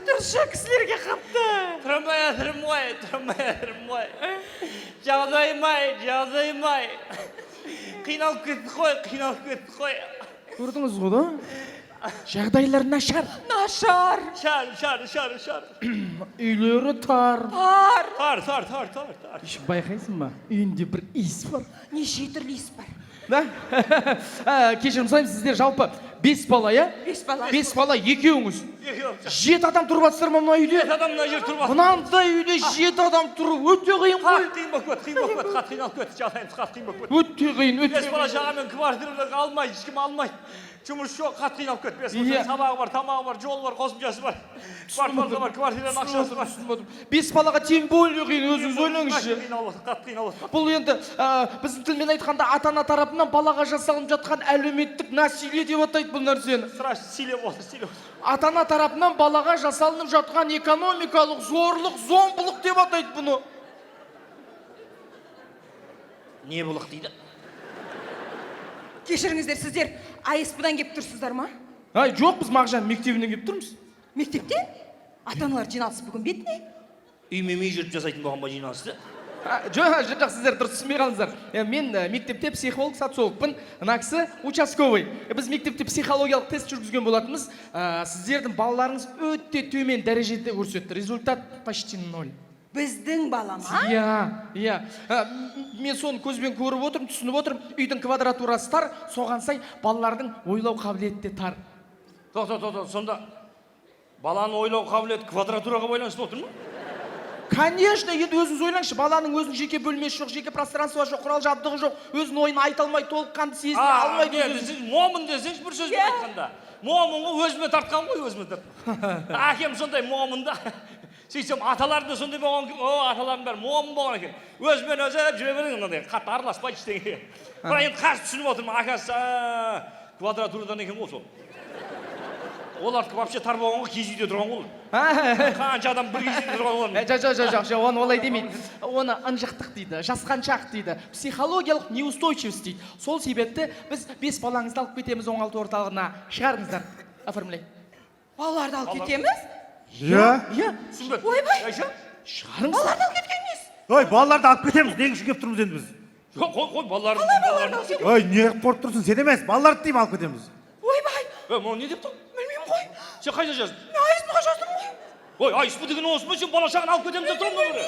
Түрші кісілерге қапты. Тұрмай. Жағдайым-ай. Қиналып кетті қой. Көрдіңіз ғой да? Жағдайлар нашар. Нашар. Шар. Үйлері тар. Тар. Байқайсың ба? Үйінде бір иіс бар. Неше түрлі иіс бар. Да? Кешірім сұраймын, сіздер жалпы 5 бала, иә? 5 бала. 5 бала, екеуіңіз. 7 адам тұрып жатсыздар ма мына үйде? 7 адам мына жер тұрып. Мынандай үйде 7 адам тұру өте қиын ғой. Қиын болып кетті, жағдайымыз қиын болып кетті. Өте қиын, өте Бес бала шағамен квартираға алмайды, ешкім алмайды. Жұмыс жоқ, қатты қиналып кетті. Бес Иә. бала сабағы бар, тамағы бар, жолы бар, қосымшасы бар. Квартирасы бар, квартираның ақшасы бар. 5 балаға тең болу қиын, өзіңіз ойлаңызшы. Қатты қиналып. Бұл енді біздің тілмен айтқанда ата-ана тарапынан балаға жасалынып жатқан әлеуметтік насилие деп атайды бұл нәрсені. Страшно силе болды. Ата-ана тарапынан балаға жасалынып жатқан экономикалық зорлық, зомбылық деп атайды бұны. Не бұлық дейді? Кешіріңіздер, сіздер АСП-дан кеп тұрсыздар ма? Жоқ, біз Мағжан мектебінен кеп тұрмыз. Мектептен? Ата-аналар жиналысы бүгін бетіне? Үйме жүріп жасайтын болған ба жиналысты? Жоқ, сіздер дұрыс түсінбей қалдыңыздар. Мен мектепте психолог, социологпын, мына кісі участковый. Біз мектепте психологиялық тест жүргізген болатынбыз. Сіздердің балаларыңыз өте төмен дәрежеде көрсетті. Результат почти 0. Біздің балама? Иә. Мен соны көзбен көріп отырмын, түсініп отырмын. Үйдің квадратурасы тар, соған сай балалардың ойлау қабілеті тар. Сонда баланың ойлау қабілеті квадратураға байланысты отыр ма? Конечно, енді өзіңіз ойлаңызшы, баланың өзінің жеке бөлмесі жоқ, жеке пространство жоқ, құрал жабдығы жоқ, өзінің ойын айта алмайды, толыққанды сезіне алмайды. Сіз момын десеңіз бір сөзбен айтқанда. Момынға өзіме тартқан ғой, өзіме тартқан. Әкем сондай момын да. Сөйтсем аталарым да сондай болған екен, аталарым бәрі момын болған екен. Өзімен өзі жүре берген мынандай қатты араласпайды ештеңеге. Бірақ енді қазір түсініп отырмын, акасы квадратурадан екен ғой сол. Олардікі вообще тар болған ғой, киіз үйде тұрған ғой. Қанша адам бір киіз үйде тұрған ғой. Жоқ, оны олай демейді. Оны ынжықтық дейді, жасқаншақ дейді, психологиялық неустойчивость дейді. Сол себепті біз 5 балаңызды алып кетеміз оңалту орталығына. Шығарыңыздар, оформляй. Балаларды алып кетеміз? Иә. Ойбай! Шығарыңыз. Балаларды алып кеткенміз? Ой, балаларды алып кетеміз, неге үшін кеп тұрмыз енді біз? Қой, балаларды. Ой, не қорып тұрсың, сен емес, балаларды деймін алып кетеміз. Ойбай! Мұны не деп тұр? Білмеймін ғой. Сен қайда жаздың? Мен АСП-ға жаздым ғой. Ой, АСП деген осы ма? Сен бала шағын алып кетеміз деп тұрмын ғой.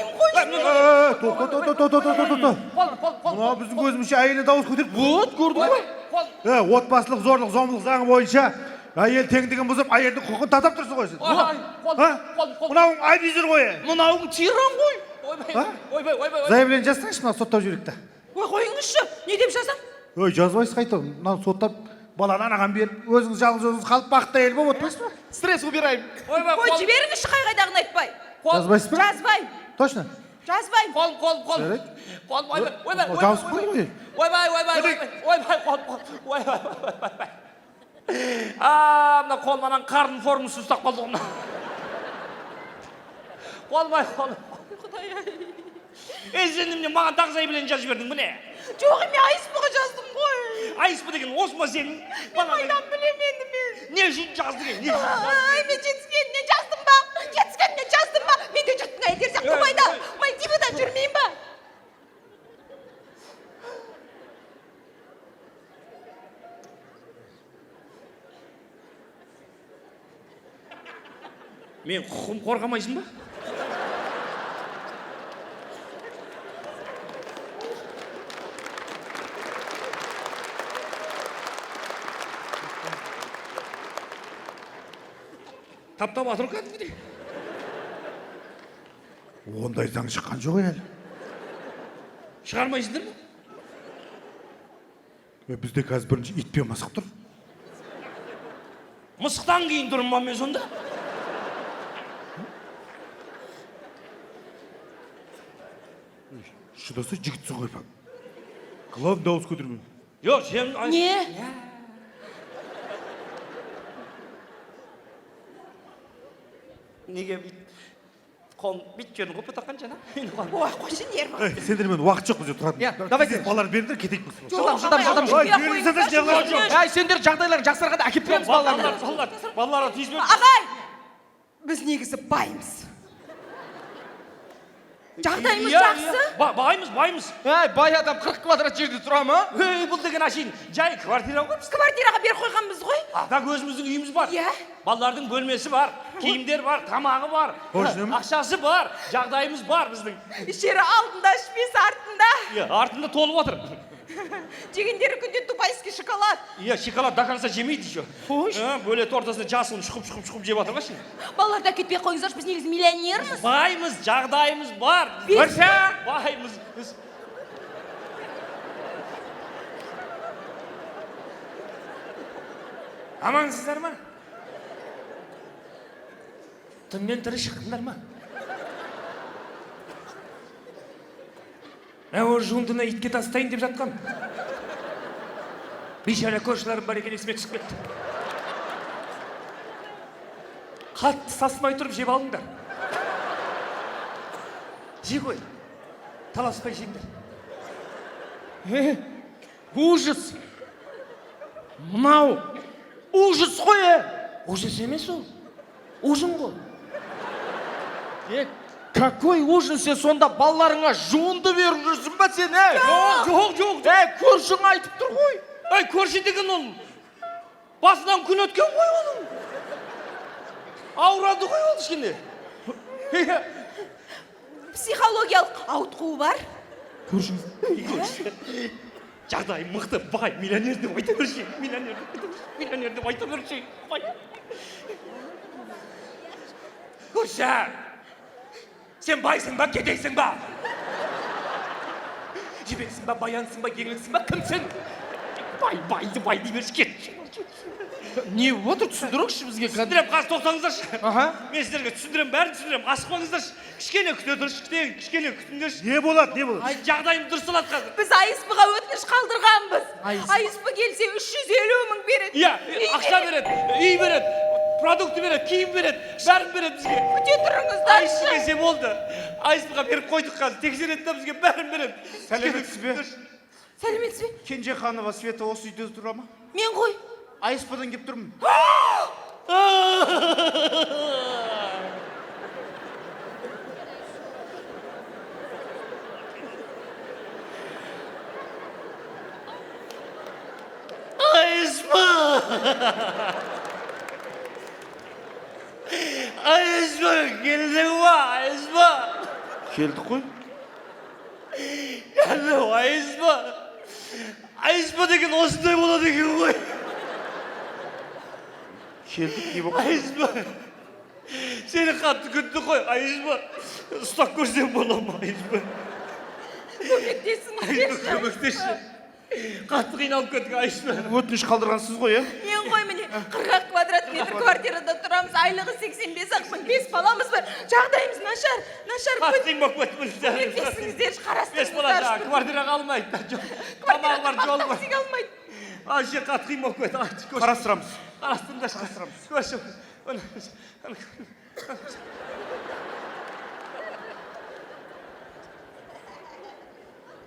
Мына біздің көзімізше әйелі дауыс көтеріп. Вот, көрдің ғой. Отбасылық зорлық, зомбылық заңы бойынша әйел теңдігін бұзып, әйелдің құқығын татап тұрсың ғой сен. Мынауың абьюзер ғой. Мынауың тиран ғой. Ойбай. Заявление жазсаңшы, мына соттап жіберейік та. Ой, қойыңызшы, не деп жазам? Ой, жазбайсыз қайта. Мына соттап баланы анаған беріп, өзіңіз жалғыз өзіңіз қалып бақытты әйел болып отырмайсыз ба? Стресс убираем. Ой, жіберіңізші қайдағын айтпай. Жазбайсыз ба? Жазбайм. Точно? Жазбайм. Қол. Жабысып қой ғой. Ойбай. Мына қолманан қарын формасы ұстап қалды ғой. Қол. Сен немене маған тағы заявление жазып жібердің, міне? Жоқ, мен АСП-ға жаздым ғой. АСП деген осы ма сенің? Қайдан білем енді мен. Не үшін жаздың? Ай, мен жетіскеніне жаздым ба? Мен де жұрттың әйелдері сияқты Дубайда, Мальдивада жүрмеймін ба? Мен құқым қорғамайсың ба? Таптап атыр кәдімгідей. Ондай заң шыққан жоқ әлі. Шығармайсыңдар ма? Бізде қазір бірінші ит пен мысық тұр. Мысықтан кейін тұрмын ба мен сонда? Шыдаса жігітсің ғой. Главное дауыс көтерме. Жоқ, сен... Не? Неге қолын бит жерін қойып таққан жана? Ой, қойшы нер бар. Сендермен уақыт жоқ бізде тұратын. Иә, давайте. Балалар беріңдер, кетейік біз. Сендер жағдайларын жақсарғанда әкеп береміз балаларына. Балаларға тиіспеп. Ағай! Біз негізі баймыз. Жағдайымыз жақсы. Байымыз. Бай адам 40 квадрат жерде тұра ма? Бұл деген ашин жай квартира ғой. Біз квартираға беріп қойғанбыз ғой. Ата өзіміздің үйіміз бар. Иә. Балалардың бөлмесі бар, киімдер бар, тамағы бар, ақшасы бар, жағдайымыз бар біздің. Ішері алдында, ішпесі артында. Артында толып отыр. Жегендері күнде дубайский шоколад. Шоколад до конца жемейді еще. Хош. Бөле ортасында жасылын шұқып жеп отыр ғой. Балаларда кетпей қойыңыздаршы, біз негізі миллионерміз. Баймыз, жағдайымыз бар. Баймыз. Амансыздар ма? Түннен тірі шықтыңдар ма? Ол жуындыны итке тастайын деп жатқан. Бейшара көршілерім бар екен, есіме түсіп кетті. Қатты сасымай тұрып жеп алыңдар. Жей қой, таласпай жеңдер. Ужас! Мынау! Ужас қой! Ужас емес ол. Ужин ғой. Какой ужин, сен сонда балаларыңа жуынды беріп жүрсің ба сен, Жоқ. Көршің айтып тұр ғой. Көрші деген ол. Басынан күн өткен ғой оның. Аурады ғой ол кішкене. Психологиялық ауытқуы бар. Жағдай мықты, бай, миллионер деп айта берші. Миллионер деп айта берші. Көрші, сен байсың ба, кедейсің ба? Жібексің ба, баянсың ба, кеңліксің ба, кімсің? Бай дей берші, кет. Не отыр, түсіндіріңізші бізге. Түсіндірем, қазір тоқтаңыздаршы. Мен сіздерге түсіндірем, бәрін түсіндірем. Асықпаңыздаршы. Кішкене күтіңдерші, кішкене күтіңдерші. Не болады? Жағдайым дұрысталады қазір. Біз АСП-ға өтініш қалдырғанбыз. АСП келсе 350 мың береді. Ақша береді, үй береді, продукты береді, киім береді, бәрін береді бізге. Күте тұрыңыздаршы. АСП келсе болды. АСП-ға беріп қойдық қазір, тексереді да бізге бәрін береді. Сәлеметсіз бе? Сәлеметсіз бе? Кенжеханова Света осы үйде тұра ма? Мен ғой. АСП-дан кеп тұрмын. АСП келдің ба, АСП? Келдік қой. АСП деген осындай болады екен ғой. Келдік, не болып? АСП, сені қатты күтті қой, АСП. Ұстап көрсем бола ма, АСП? Көмектесші. Қатты қиналып кеттік, АСП. Өтініш қалдырғансыз ғой, Мен ғой міне 40 квадрат метр квартирада тұрамыз, айлығы 85 мың, 5 баламыз бар. Жағдайымыз нашар. Қатты қиналып кеттім. Көмектесіңіздерші, 5 бала қарастырыңыздаршы. жаңа квартираға алмайды. Тамағы бар, жол бар. Сеге алмайды. Ше қатты қиналып кетті. Қарастырамыз. Қарастырыңдаршы.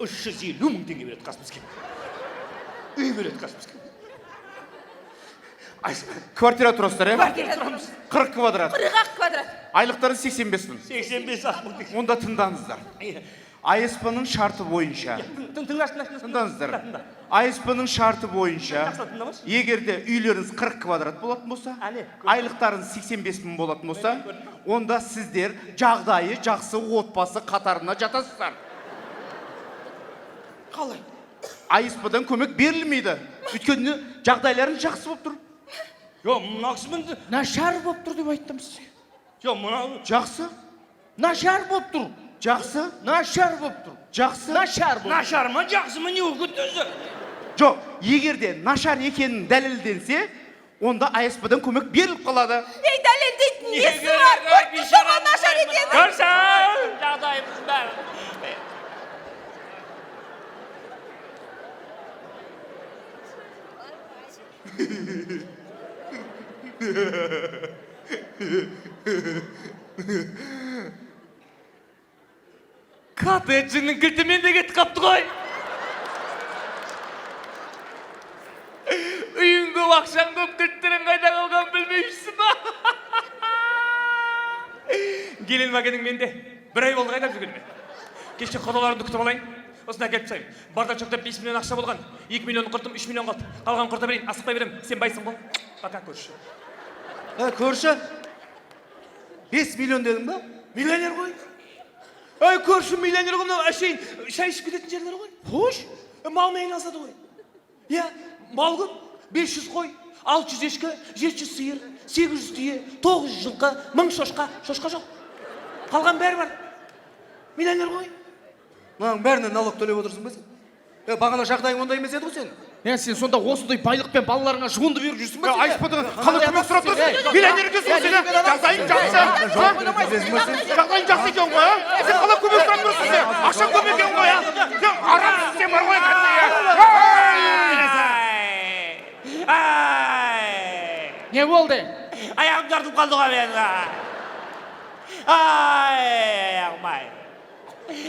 $350 мың теңге береді қасымызге. Үй береді қасымызге. Квартира тұрасыздар, Квартира тұрамыз. 40 квадрат. 40 квадрат. Айлықтары 85 мың. 85 мың теңге. Онда тыңдаңыздар. АСП-ның шарты бойынша. Тыңдаңыздар. АСП-ның шарты бойынша, егерде үйлеріңіз 40 квадрат болатын болса, айлықтарыңыз 85 мың болатын болса, онда сіздер жағдайы жақсы отбасы қатарына жатасыздар. Қалай? АСП-дан көмек берілмейді. Өйткені жағдайларың жақсы болып тұр. Мынақсымен Нашар болып тұр деп айттым сізге. Жақсы. Нашар болып тұр. Жақсы. Нашар болып тұр. Жақсы. Нашар болып тұр. Нашар ма, жақсы ма, не өкіт өзі? Жоқ, егерде нашар екенін дәлелденсе, онда АСП-дан көмек беріліп қалады. Дәлелдейтін несі бар? Көріп соған нашар екенін. Көрсін, жағдайымыз бәрі. Коттеджінің кілтімен де кетіп қапты ғой. Үйін көп, ақшаң көп, кілттерін қайда қалған білмейсің ба? Келін макенің менде. 1 ай болды қайдап жүргеніме. Кеше қодаларымды күтіп алайын. Осына келіп тастайын. Барда жоқта 5 миллион ақша болған. 2 миллион құртым, 3 миллион қалды. Қалған құрта берейін, асықпай беремін. Сен байсың ғой. Пока көрші. Көрші 5 миллион дедің ба? Миллионер ғой. Ай, көрші миллионер ғой, мынау әшейін шай ішіп кететін жерлер ғой. Хош, Малмен айналысады ғой. Иә, мал көп, 500 қой, 600 ешкі, 700 сиыр, 800 түйе, 900 жылқы, 1000 шошқа жоқ. Қалған бәрі бар. Миллионер ғой. мынаның бәріне налог төлеп отырсың ба сен? Бағана жағдайың ондай емес еді ғой сен. Сен сонда осындай байлықпен балаларыңа жуынды беріп жүрсің ба? Айыспадың, қалай көмек сұрап тұрсың? Миллионер екенсің ғой сен. Жағдайың жақсы. Жағдайың жақсы екен ғой, а? Сен қалай көмек сұрап тұрсың сен? Ақша көмек екен ғой, а? Сен арамсың сен бар ғой, Не болды? Аяғым тартып қалды ғой мен.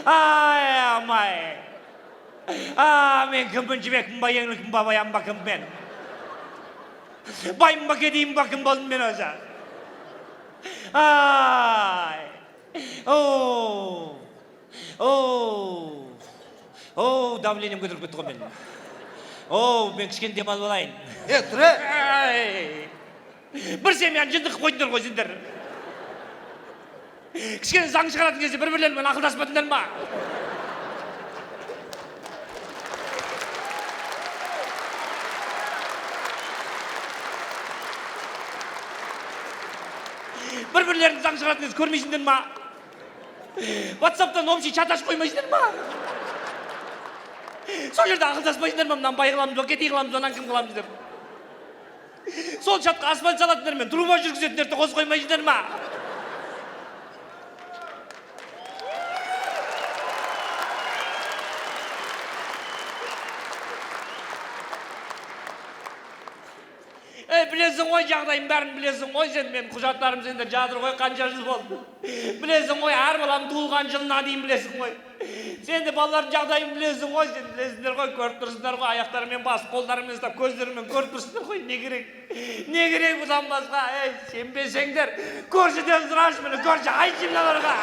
Аяғым-ай. Мен кімбін жібекпін ба, еңлікпін ба, баян ба кім мен? Байым ба, кедейім ба кім болдым мен өзі? Давлением көтеріп кетті ғой мен. Мен кішкене демал болайын. Түрі! Бір семьяны жындық қойдыңдар ғой сендер. Кішкене заң шығаратын кезде бір-бірлерімен ақылдаспадыңдар ма? Бір-бірлерін заң шығаратын кезде көрмейсіңдер ма? WhatsApp-тан общий чат ашып қоймайсыңдар ма? Сол жерде ақылдаспайсыңдар ма? Мынаны бай қыламыз ба, кедей қыламыз ба, мынаны кім қыламыз деп. Сол чатқа асфальт салатындармен труба жүргізетіндерді қосып қоймайсыңдар ма? Білесің ғой, жағдайым бәрін білесің ғой сен, мен құжаттарым сендер жатыр ғой, қанша жыл болды. Білесің ғой, әр балам туылған жылына дейін білесің ғой. Сен де балалардың жағдайын білесің ғой, сен білесіңдер ғой, көріп тұрсыңдар ғой, аяқтарымен басып, қолдарымен ұстап, көздерімен көріп тұрсыңдар ғой, не керек? Не керек бұдан басқа? Сенбесеңдер, көршіден сұрашы мені, көрші, айтшы мыналарға.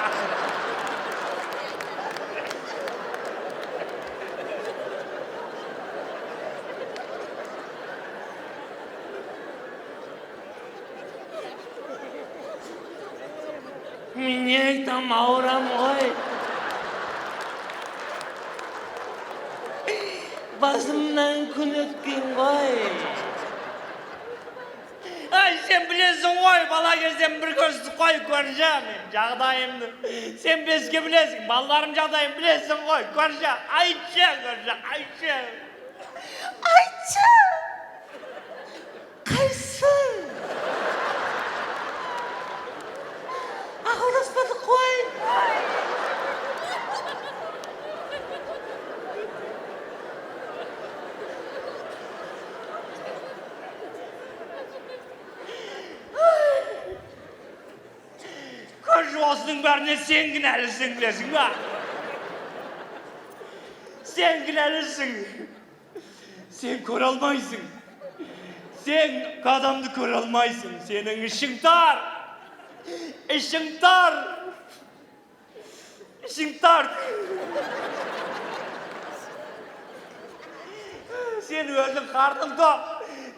Мен не айтам, ауырам ғой. Басымнан күн өткен ғой. Сен білесің ғой, бала кезден бір көзді қой көрші, мен жағдайымды. Сен беске білесің, балаларым жағдайын білесің ғой, көрші. Айтшы, көрші, айтшы. Айтшы. Қайсы? Ақылдаспадық қой. Көрші осының бәріне сен кінәлісің білесің ба? Сен кінәлісің. Сен көре алмайсың. Сен адамды көре алмайсың. Сенің ішің тар. Ішің тар. Ішің тар. Сен өзің қарның тоқ,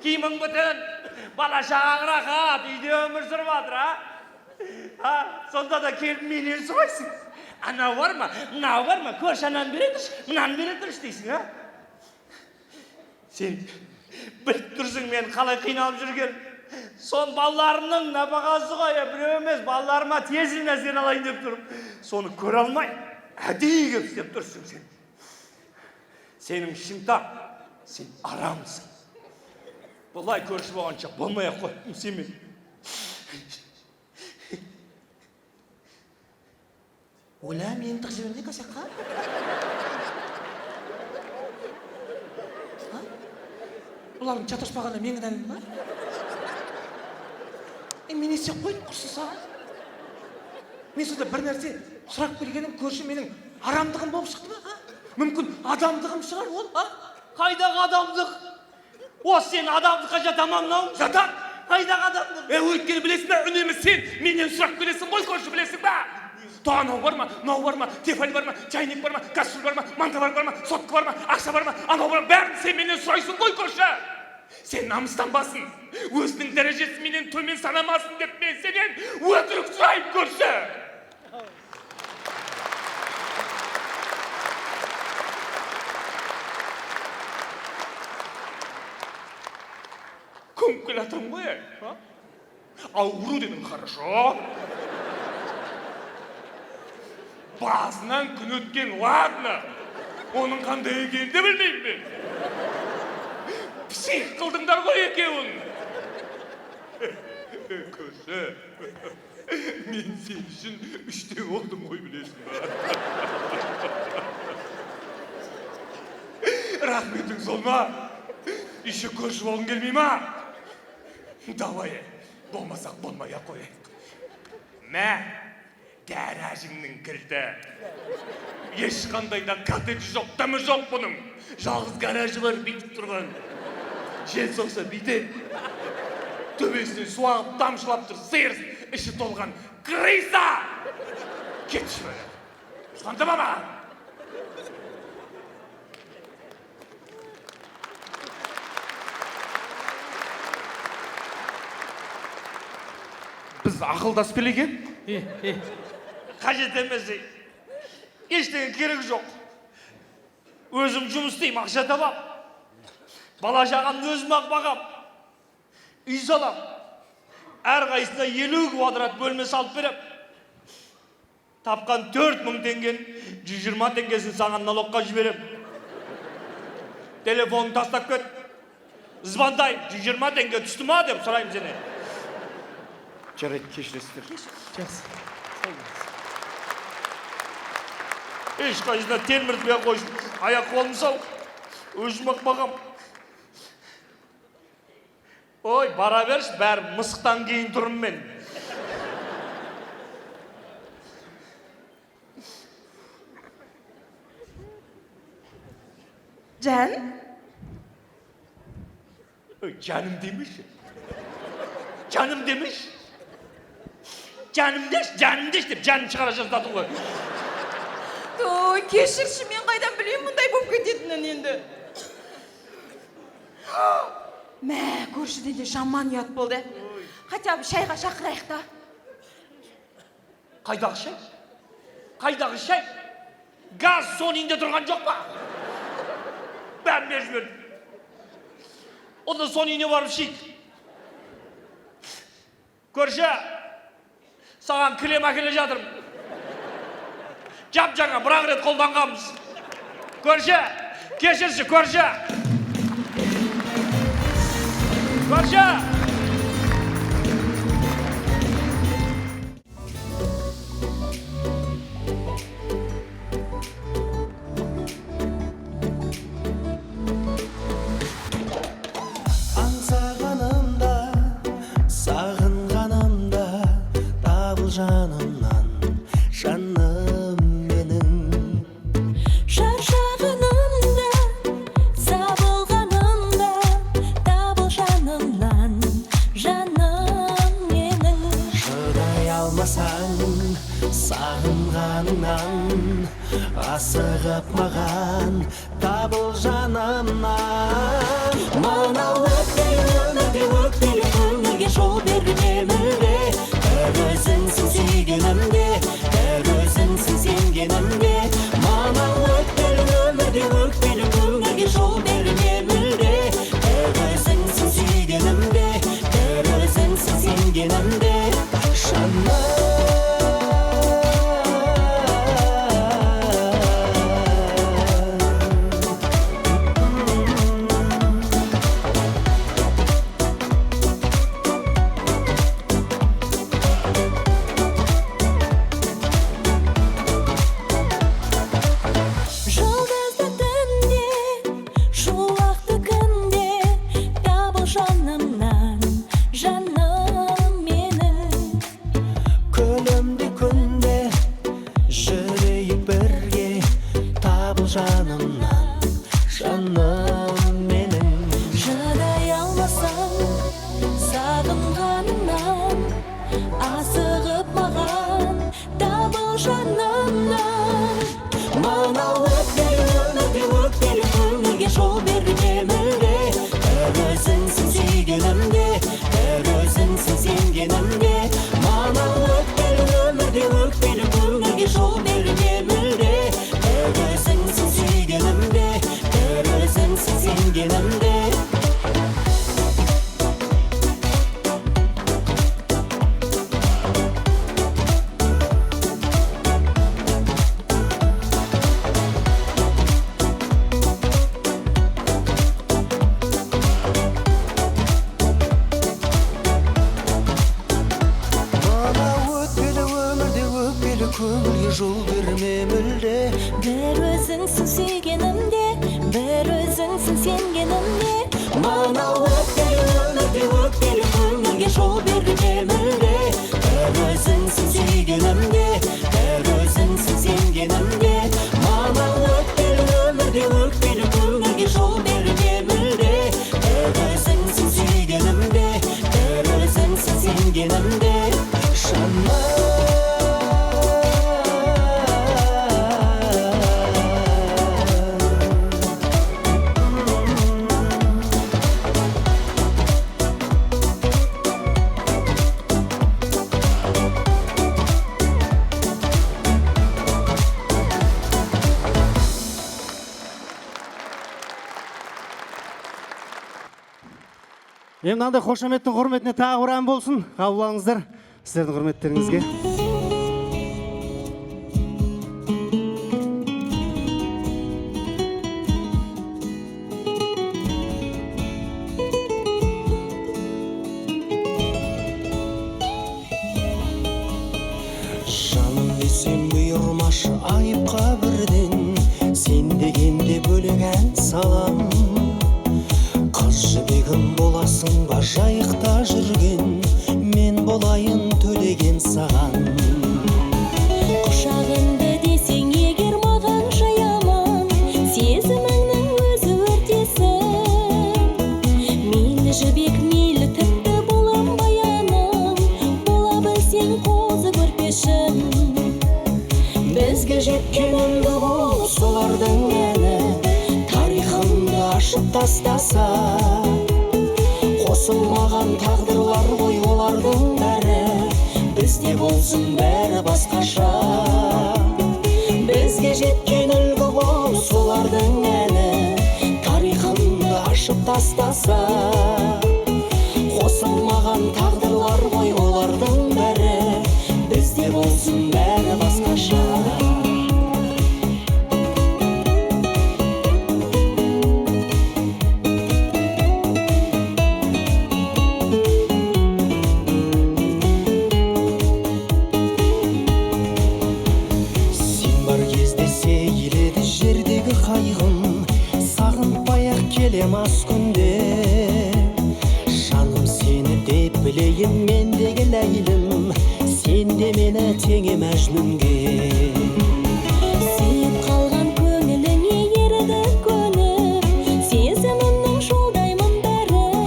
киімің бүтін, бала шағаң рахат, үйде өмір сүріп жатыр, сонда да келіп менен сұрайсың. Анау бар ма, мынау бар ма, көрші ананы бере тұршы, мынаны бере тұршы дейсің, Сен біліп тұрсың мен қалай қиналып жүрген. Сон балаларымның нәпақасы ғой, біреу емес, балаларыма тезірін әсер алайын деп тұрып, соны көре алмай, әдейі келіп істеп тұрсың сен. Сенің ішің тар, сен арамсың. Бұлай көрші болғанша болмай-ақ қойдым сен мен. Оля, мені тық жібермей қасаққа? Бұлардың чатаспағанда мен кінәлім ба? Мен есе қойдым құрсын саған. Мен сонда бір нәрсе сұрап келгенім көрші менің арамдығым болып шықты ма? Мүмкін адамдығым шығар ол? Қайдағы адамдық? Осы сен адамдыққа жата ма мынау? Жатар! Қайдағы адамдық? Өйткені білесің бе, үнемі сен менен сұрақ келесің ғой, көрші білесің бе? Анау бар ма, мынау бар ма, тефаль бар ма, чайник бар ма, кастрюль бар ма, манта бар ма, сотка бар ма, ақша бар ма, анау бар ма, бәрін сен менен сұрайсың ғой, көрші. Сен намыстанбасын, өзінің дәрежесі менен төмен санамасын деп мен сенен өтірік сұрайым, көрші. Көміп келе жатырмын ғой, ауру дедің, хорошо. Басынан күн өткен, ладно. Оның қандай екенін де білмеймін мен. Псих қылдыңдар ғой екеуің. Көрші, мен сен үшін үштен олдым ғой, білесің ба? Рахметің сол ма? Еще көрші болғың келмей ма? Давай, болмасақ болмай-ақ қояйық. Мә, гаражыңның кілті. Ешқандай да коттедж жоқ, дымы жоқ бұның. Жалғыз гаражы бар, бүйтіп тұрған. Жел соқса бүйтіп. Төбесінен су ағып, тамшылап тұр, сиыр іші толған. Крыса! Кетші бәрі. Ұстандыма маған. Біз ақылдасып келеген? Қажет емес. Ештеңе керек жоқ. Өзім жұмыс істеймін, ақша табам. Бала шағамды өзім ақ бағам. Үй салам. Әрқайсысына 50 квадрат бөлме салып берем. Тапқан 4000 теңген, 120 теңгесін саған налогқа жіберем. Телефонын тастап кет. Звондайым, 120 теңге түсті ма деп сұрайым сені. Жарайды, кешіресіздер. Жақсы. Ешқайсына телміртпей қойсын. Аяқ қолым сау. Өзім ақ бағам. Ой, бара берші, бәрі мысықтан кейін тұрым мен. Жан? Canım demiş. Canım demiş. Canım deş, canım deş деп жанын шығара жаздадың ғой. Той, кешірші, мен қайдан білейін мұндай болып кететінін енді. Мә, көршіден де жаман ұят болды. Хотя бы шайға шақырайық та. Қайдағы шай? Қайдағы шай? Газ соның үйінде тұрған жоқ па? Бәрін беріп жібердім. Онда соның үйіне барып ішейік. Көрші, саған кілем әкеле жатырмын. Жап жаңа бір-ақ рет қолданғанбыз. Көрші, кешірші, көрші. Көрші. Аңсағанымда, сағынғанымда, табыл жанымнан, жаным менің. Шаршағанымда, сабылғанымда, табыл жанымнан, жаным менің. Шыдай алмасаң, сағынғаныңнан, асығып маған, табыл жанымнан. Мынау өкпелі өмірге жол берген өмірге, дәл өзіңсің сүйгенімде, дәл өзіңсің сенгенімде. Мынау өкпелі өмірге жол берген өмірге, дәл өзіңсің сүйгенімде, дәл өзіңсің сенгенімде. Жұлдызды түнде, шуақты күнде, табыл жанымнан, жаным менің. Күлімді күнде жүрейік бірге, табыл жанымнан, жаным менің. Шыдай алмасаң, сағынғаныңнан, асығып маған, табыл жанымнан. Мана өтпелі өмірде өтпелі көңілге жол берген өмірде, бір өзіңсің сүйгенімде, бір өзіңсің сенгенімде. Мана өтпелі өмірде өтпелі көңілге жол берген өмірде, бір өзіңсің сүйгенімде, бір өзіңсің сенгенімде. Көңілге жол берме мүлде, бір өзіңсің сүйгенімде, бір өзіңсің сенгенімде. мана өтпелі өмірде өтпелі көңілге жол берме мүлде, бір өзіңсің сүйгенімде, бір өзіңсің сенгенімде. Мана өтпелі өмірде өтпелі көңілге жол берме мүлде, бір өзіңсің сүйгенімде, бір өзіңсің сенгенімде. Мынандай қошаметтің құрметіне тағы бір ән болсын. Қабыл алыңыздар сіздердің құрметтеріңізге. Жаным десем бұйырмашы айыпқа бірден, сен дегенде бөлек ән салам. Қыз жібегім боласың ба жайықта жүрген, мен болайын төлеген саған. Құшағымды десең егер маған жаяман, сезіміңнің өзі өртесін. Мейлі жібек, мейлі тіпті болам баяным, бола білсең қозы көрпешім. Бізге жеткен өмір болып солардың әні, тарихымды ашып тастаса. Қосылмаған тағдырлар ғой олардың бәрі, бізде болсын бәрі басқаша. Бізге жеткен үлгі болып солардың әні, тарихымды ашып тастаса. Қосылмаған тағдырлар ғой олардың бәрі, бізде болсын бәрі басқаша. Аз күнде жаным сені деп білейін, мендегі ләйлім, сен де мені теңе мәжнүнге. Сүйіп қалған көңіліңе ерді көніп, сезімімнің жолдаймын бәрін.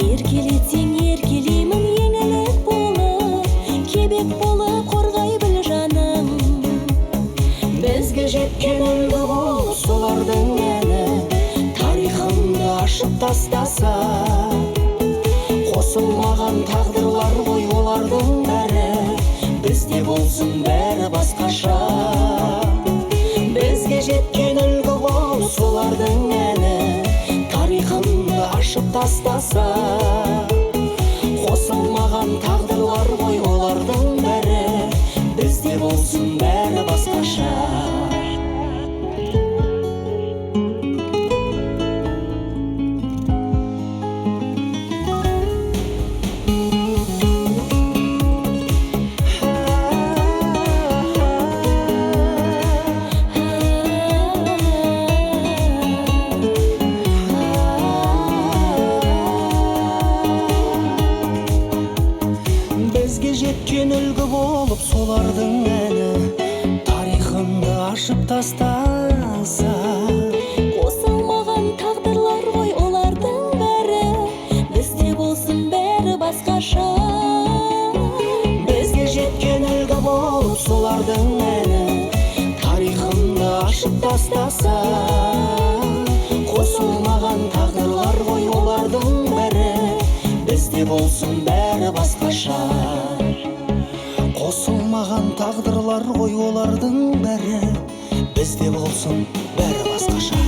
Еркелетсең еркелеймін еңілік болып, кебек болып қорғай біл жаным. Бізге жеткен үлгі болып солардың әні, тарихымды ашып тастаса. Қосылмаған тағдырлар ғой олардың бәрі, бізде болсын бәрі басқаша. Бізге жеткен үлгі болып солардың әні, тарихымды ашып тастаса. Қосылмаған тағдырлар ғой олардың бәрі, бізде болсын бәрі басқаша. Жеткен үлгі болып солардың әні, тарихымды ашып тастаса. Қосылмаған тағдырлар ғой олардың бәрі, бізде болсын бәрі басқаша. Бізге жеткен үлгі болып солардың әні тарихымды ашып тастаса, қосылмаған тағдырлар ғой олардың бәрі, бізде болсын бәрі басқаша. Қосылмаған тағдырлар ғой олардың бәрі, бізде болсын бәрі басқаша.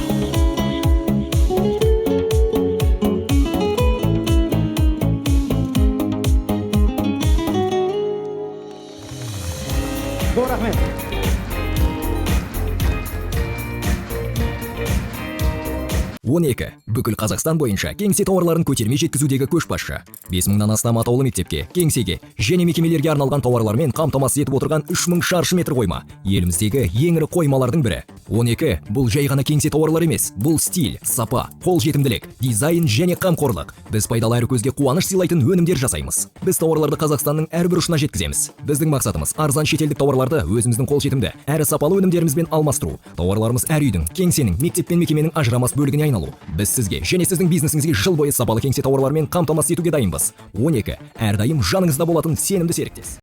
Рахмет. Бүкіл Қазақстан бойынша кеңсе тауарларын көтерме жеткізудегі көшбасшы. 5000-нан астам атаулы мектепке, кеңсеге және мекемелерге арналған тауарлармен қамтамасыз етіп отырған 3000 шаршы метр қойма. Еліміздегі ең ірі қоймалардың бірі. 12 бұл жай ғана кеңсе тауарлар емес, бұл стиль, сапа, қолжетімділік, дизайн және қамқорлық. Біз пайдалы әрі көзге қуаныш сыйлайтын өнімдер жасаймыз. Біз тауарларды Қазақстанның әрбір ұшына жеткіземіз. Біздің мақсатымыз арзан шетелдік тауарларды өзіміздің қолжетімді әрі сапалы өнімдерімізбен алмастыру. Тауарларымыз әр үйдің, кеңсенің, мектеп пен мекеменің ажырамас бөлігіне айналу. Біз сізге және сіздің бизнесіңізге жыл бойы сапалы кеңсе тауарлармен қамтамасыз етуге дайынбыз. 12 әрдайым жаныңызда болатын сенімді серіктес.